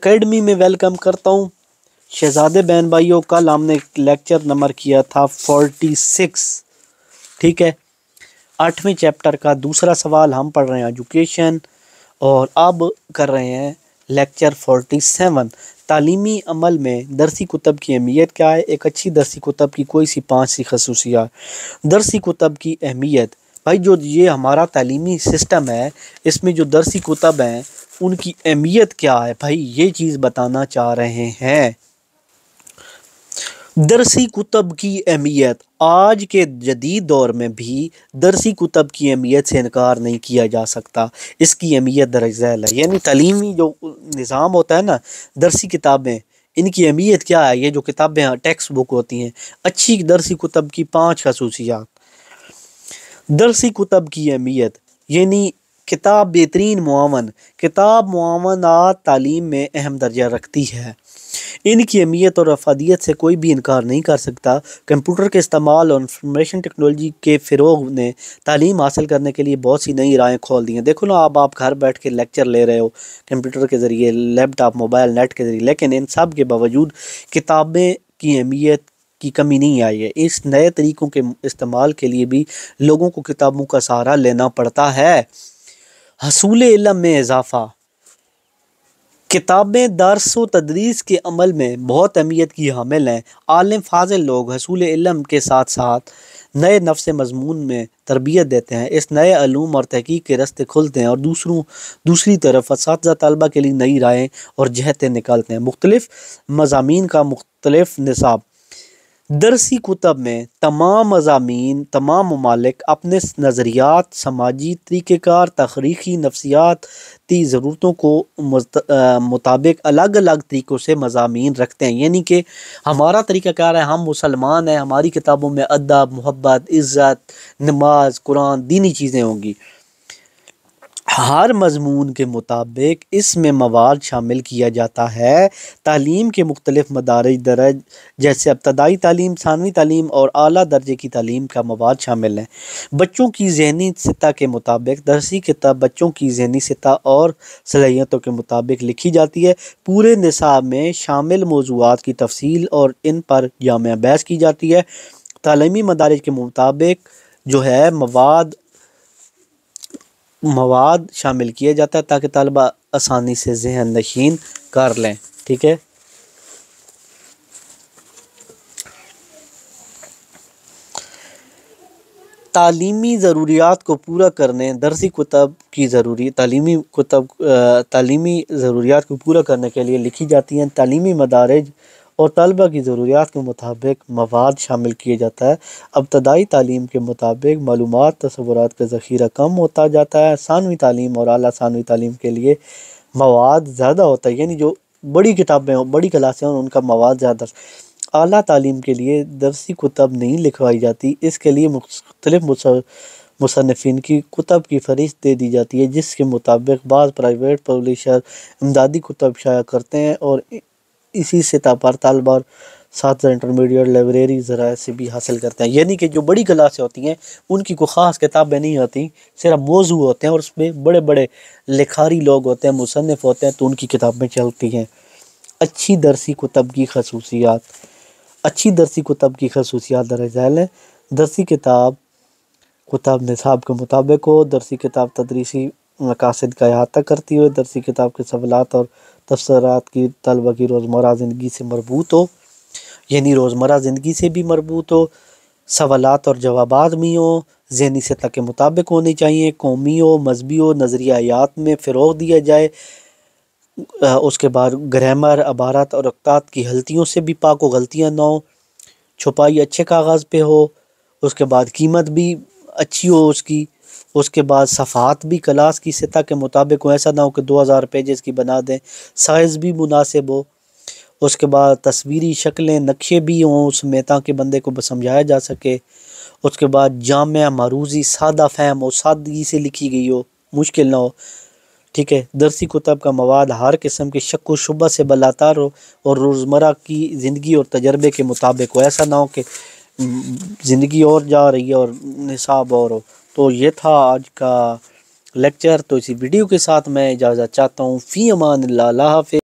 Academy میں welcome کرتا ہوں شہزادے بہن بھائیوں. کل ہم نے لیکچر نمبر کیا تھا 46. ٹھیک ہے, 8ویں چیپٹر کا دوسرا سوال ہم پڑھ رہے ہیں ایجوکیشن, اور اب کر رہے ہیں لیکچر 47. تعلیمی عمل میں درسی کتب کی اہمیت کیا ہے؟ ایک اچھی درسی کتب کی کوئی سی 5 سی خصوصیات. درسی کتب کی اہمیت بھائی, جو یہ ہمارا تعلیمی سسٹم ہے اس میں جو درسی کتب ہیں ان کی اہمیت کیا ہے بھائی, یہ چیز بتانا چاہ رہے ہیں. درسی کتب کی اہمیت آج کے جدید دور میں بھی درسی کتب کی اہمیت سے انکار نہیں کیا جا سکتا. اس کی اہمیت درج ذیل ہے. یعنی تعلیمی جو نظام ہوتا ہے نا, درسی کتابیں, ان کی اہمیت کیا ہے؟ یہ جو کتابیں ٹیکسٹ بک ہوتی ہیں, اچھی درسی کتب کی 5 خصوصیات. درسی کتب کی اہمیت یعنی کتاب بہترین معاون. کتاب معاونات تعلیم میں اہم درجہ رکھتی ہے. ان کی اہمیت اور افادیت سے کوئی بھی انکار نہیں کر سکتا. کمپیوٹر کے استعمال اور انفارمیشن ٹیکنالوجی کے فروغ نے تعلیم حاصل کرنے کے لیے بہت سی نئی راہیں کھول دی ہیں. دیکھو نا, آپ گھر بیٹھ کے لیکچر لے رہے ہو کمپیوٹر کے ذریعے, لیپ ٹاپ, موبائل, نیٹ کے ذریعے, لیکن ان سب کے باوجود کتابیں کی اہمیت کی کمی نہیں آئی ہے. اس نئے طریقوں کے استعمال کے لیے بھی لوگوں کو کتابوں کا سہارا لینا پڑتا ہے. حصول علم میں اضافہ. کتابیں درس و تدریس کے عمل میں بہت اہمیت کی حامل ہیں. عالم فاضل لوگ حصول علم کے ساتھ ساتھ نئے نفس مضمون میں تربیت دیتے ہیں. اس نئے علوم اور تحقیق کے راستے کھلتے ہیں اور دوسری طرف اساتذہ طلبہ کے لیے نئی رائیں اور جہتیں نکالتے ہیں. مختلف مضامین کا مختلف نصاب. درسی کتب میں تمام مضامین, تمام ممالک اپنے نظریات, سماجی طریقہ کار, تخلیقی, نفسیاتی ضرورتوں کو مطابق الگ الگ طریقوں سے مضامین رکھتے ہیں. یعنی کہ ہمارا طریقہ کار ہے, ہم مسلمان ہیں, ہماری کتابوں میں ادب, محبت, عزت, نماز, قرآن, دینی چیزیں ہوں گی. ہر مضمون کے مطابق اس میں مواد شامل کیا جاتا ہے. تعلیم کے مختلف درج جیسے ابتدائی تعلیم, ثانوی تعلیم اور اعلیٰ درجے کی تعلیم کا مواد شامل ہیں. بچوں کی ذہنی سطح کے مطابق درسی کتاب بچوں کی ذہنی سطح اور صلاحیتوں کے مطابق لکھی جاتی ہے. پورے نصاب میں شامل موضوعات کی تفصیل اور ان پر جامع بحث کی جاتی ہے. تعلیمی مدارج کے مطابق جو ہے مواد شامل کیا جاتا ہے تاکہ طلبہ آسانی سے ذہن نشین کر لیں. ٹھیک ہے, تعلیمی ضروریات کو پورا کرنے درسی کتب کی تعلیمی ضروریات کو پورا کرنے کے لیے لکھی جاتی ہیں. تعلیمی مدارج اور طلبہ کی ضروریات کے مطابق مواد شامل کیا جاتا ہے. ابتدائی تعلیم کے مطابق معلومات, تصورات کا ذخیرہ کم ہوتا جاتا ہے. ثانوی تعلیم اور اعلیٰ ثانوی تعلیم کے لیے مواد زیادہ ہوتا ہے. یعنی جو بڑی کتابیں ہوں, بڑی کلاسیں ہوں, ان کا مواد زیادہ. اعلیٰ تعلیم کے لیے درسی کتب نہیں لکھوائی جاتی. اس کے لیے مختلف مصنفین کی کتب کی فہرست دے دی جاتی ہے, جس کے مطابق بعض پرائیویٹ پبلیشر امدادی کتب شائع کرتے ہیں اور اسی سطح پر طلبہ اور اساتذہ انٹرمیڈیٹ لائبریری ذرائع سے بھی حاصل کرتے ہیں. یعنی کہ جو بڑی کلاسیں ہوتی ہیں ان کی کوئی خاص کتابیں نہیں ہوتی, صرف موضوع ہوتے ہیں اور اس میں بڑے بڑے لکھاری لوگ ہوتے ہیں, مصنف ہوتے ہیں, تو ان کی کتابیں چلتی ہیں. اچھی درسی کتب کی خصوصیات. اچھی درسی کتب کی خصوصیات درج ذیل ہیں. درسی کتاب نصاب کے مطابق ہو. درسی کتاب تدریسی مقاصد کا احاطہ کرتی ہو. درسی کتاب کے سوالات اور تفسیرات کی طلبہ کی روزمرہ زندگی سے مربوط ہو, یعنی روزمرہ زندگی سے بھی مربوط ہو. سوالات اور جوابات بھی ہوں, ذہنی سطح کے مطابق ہونی چاہیے. قومی ہو, مذہبی ہو, نظریات میں فروغ دیا جائے. اس کے بعد گرامر, عبارات اور نقطات کی غلطیوں سے بھی پاک ہو, غلطیاں نہ ہوں. چھپائی اچھے کاغذ پہ ہو. اس کے بعد قیمت بھی اچھی ہو اس کی. اس کے بعد صفحات بھی کلاس کی سطح کے مطابق ہو, ایسا نہ ہو کہ 2000 پیجز کی بنا دیں. سائز بھی مناسب ہو. اس کے بعد تصویری شکلیں, نقشے بھی ہوں اس میں تاکہ بندے کو سمجھایا جا سکے. اس کے بعد جامع, معروضی, سادہ فہم ہو, سادگی سے لکھی گئی ہو, مشکل نہ ہو. ٹھیک ہے, درسی کتب کا مواد ہر قسم کے شک و شبہ سے بالاتر ہو اور روزمرہ کی زندگی اور تجربے کے مطابق ہو. ایسا نہ ہو کہ زندگی اور جا رہی ہے اور نصاب اور ہو. تو یہ تھا آج کا لیکچر. تو اسی ویڈیو کے ساتھ میں اجازت چاہتا ہوں. فی امان اللہ. اللہ حافظ.